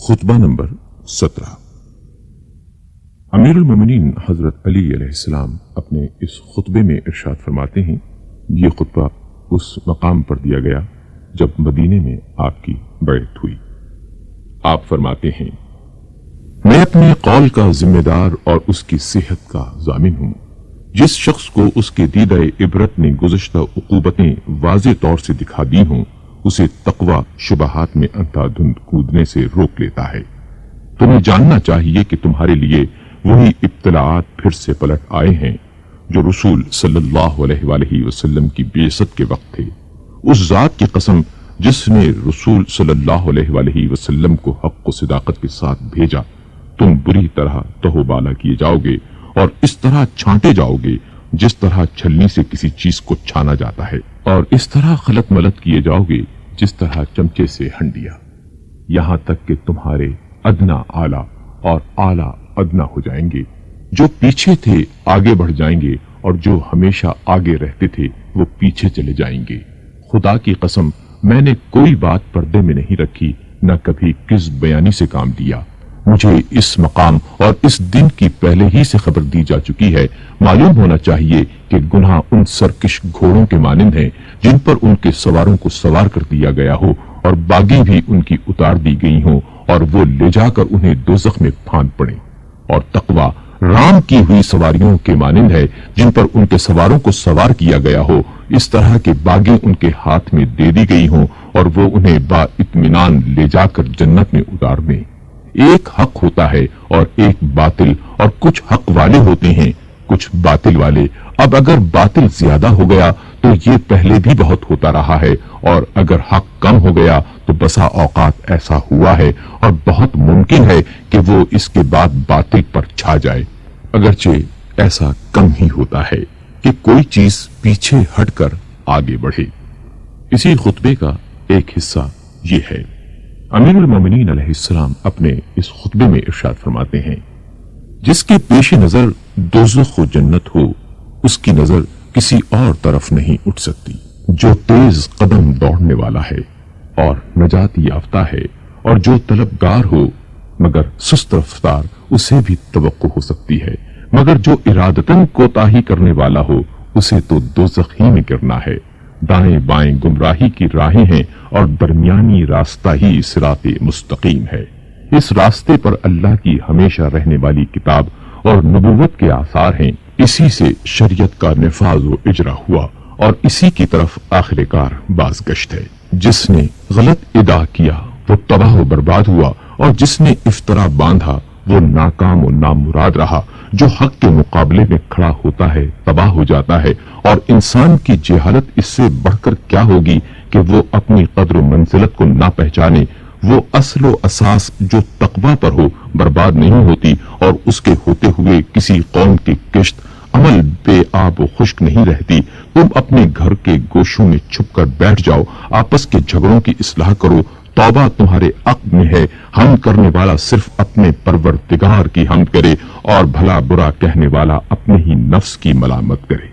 خطبہ نمبر 17۔ امیر المومنین حضرت علی علیہ السلام اپنے اس خطبے میں ارشاد فرماتے ہیں، یہ خطبہ اس مقام پر دیا گیا جب مدینے میں آپ کی بیعت ہوئی۔ آپ فرماتے ہیں، میں اپنے قول کا ذمہ دار اور اس کی صحت کا ضامن ہوں۔ جس شخص کو اس کے دیدہ عبرت نے گزشتہ عقوبتیں واضح طور سے دکھا دی ہوں، اسے تقوی شبہات میں اندھا دھند کودنے سے روک لیتا ہے۔ تمہیں جاننا چاہیے کہ تمہارے لیے وہی ابتلاعات پھر سے پلٹ آئے ہیں جو رسول صلی اللہ علیہ وآلہ وسلم کی بعثت کے وقت تھے۔ اس ذات کی قسم جس نے رسول صلی اللہ علیہ وآلہ وسلم کو حق و صداقت کے ساتھ بھیجا، تم بری طرح تہو بالا کیے جاؤ گے اور اس طرح چھانٹے جاؤ گے جس طرح چھلنی سے کسی چیز کو چھانا جاتا ہے، اور اس طرح خلط ملط کیے جاؤ گے جس طرح چمچے سے ہنڈیا، یہاں تک کہ تمہارے ادنا اعلیٰ اور اعلیٰ ادنا ہو جائیں گے۔ جو پیچھے تھے آگے بڑھ جائیں گے اور جو ہمیشہ آگے رہتے تھے وہ پیچھے چلے جائیں گے۔ خدا کی قسم میں نے کوئی بات پردے میں نہیں رکھی، نہ کبھی کذب بیانی سے کام لیا۔ مجھے اس مقام اور اس دن کی پہلے ہی سے خبر دی جا چکی ہے۔ معلوم ہونا چاہیے کہ گناہ ان سرکش گھوڑوں کے مانند ہیں جن پر ان کے سواروں کو سوار کر دیا گیا ہو اور باگیں بھی ان کی اتار دی گئی ہوں اور وہ لے جا کر انہیں دوزخ میں پھاند پڑیں، اور تقوی رام کی ہوئی سواریوں کے مانند ہے جن پر ان کے سواروں کو سوار کیا گیا ہو، اس طرح کے باگیں ان کے ہاتھ میں دے دی گئی ہوں اور وہ انہیں با اطمینان لے جا کر جنت میں اتار دیں۔ ایک حق ہوتا ہے اور ایک باطل، اور کچھ حق والے ہوتے ہیں کچھ باطل والے۔ اب اگر باطل زیادہ ہو گیا تو یہ پہلے بھی بہت ہوتا رہا ہے، اور اگر حق کم ہو گیا تو بسا اوقات ایسا ہوا ہے اور بہت ممکن ہے کہ وہ اس کے بعد باطل پر چھا جائے، اگرچہ ایسا کم ہی ہوتا ہے کہ کوئی چیز پیچھے ہٹ کر آگے بڑھے۔ اسی خطبے کا ایک حصہ یہ ہے۔ امیر المومنین علیہ السلام اپنے اس خطبے میں ارشاد فرماتے ہیں، جس کے پیش نظر دوزخ و جنت ہو، اس کی نظر کسی اور طرف نہیں اٹھ سکتی۔ جو تیز قدم دوڑنے والا ہے اور نجات یافتہ ہے، اور جو طلبگار ہو مگر سست رفتار، اسے بھی توقع ہو سکتی ہے، مگر جو ارادتاً کوتاہی کرنے والا ہو اسے تو دوزخ ہی میں گرنا ہے۔ دائیں بائیں گمراہی کی راہیں ہیں اور درمیانی راستہ ہی صراط مستقیم ہے۔ اس راستے پر اللہ کی ہمیشہ رہنے والی کتاب اور نبوت کے آثار ہیں، اسی سے شریعت کا نفاذ و اجرا ہوا اور اسی کی طرف آخر کار بازگشت ہے۔ جس نے غلط ادا کیا وہ تباہ و برباد ہوا، اور جس نے افطرا باندھا وہ ناکام و نامراد رہا۔ جو حق کے مقابلے میں کھڑا ہوتا ہے تباہ ہو جاتا ہے، اور انسان کی جہالت اس سے بڑھ کر کیا ہوگی کہ وہ اپنی قدر و منزلت کو نہ پہچانے۔ وہ اصل و اساس جو تقوی پر ہو برباد نہیں ہوتی، اور اس کے ہوتے ہوئے کسی قوم کی کشت عمل بے آب و خشک نہیں رہتی۔ تم اپنے گھر کے گوشوں میں چھپ کر بیٹھ جاؤ، آپس کے جھگڑوں کی اصلاح کرو، توبہ تمہارے عقد میں ہے۔ حمد کرنے والا صرف اپنے پروردگار کی حمد کرے، اور بھلا برا کہنے والا اپنے ہی نفس کی ملامت کرے۔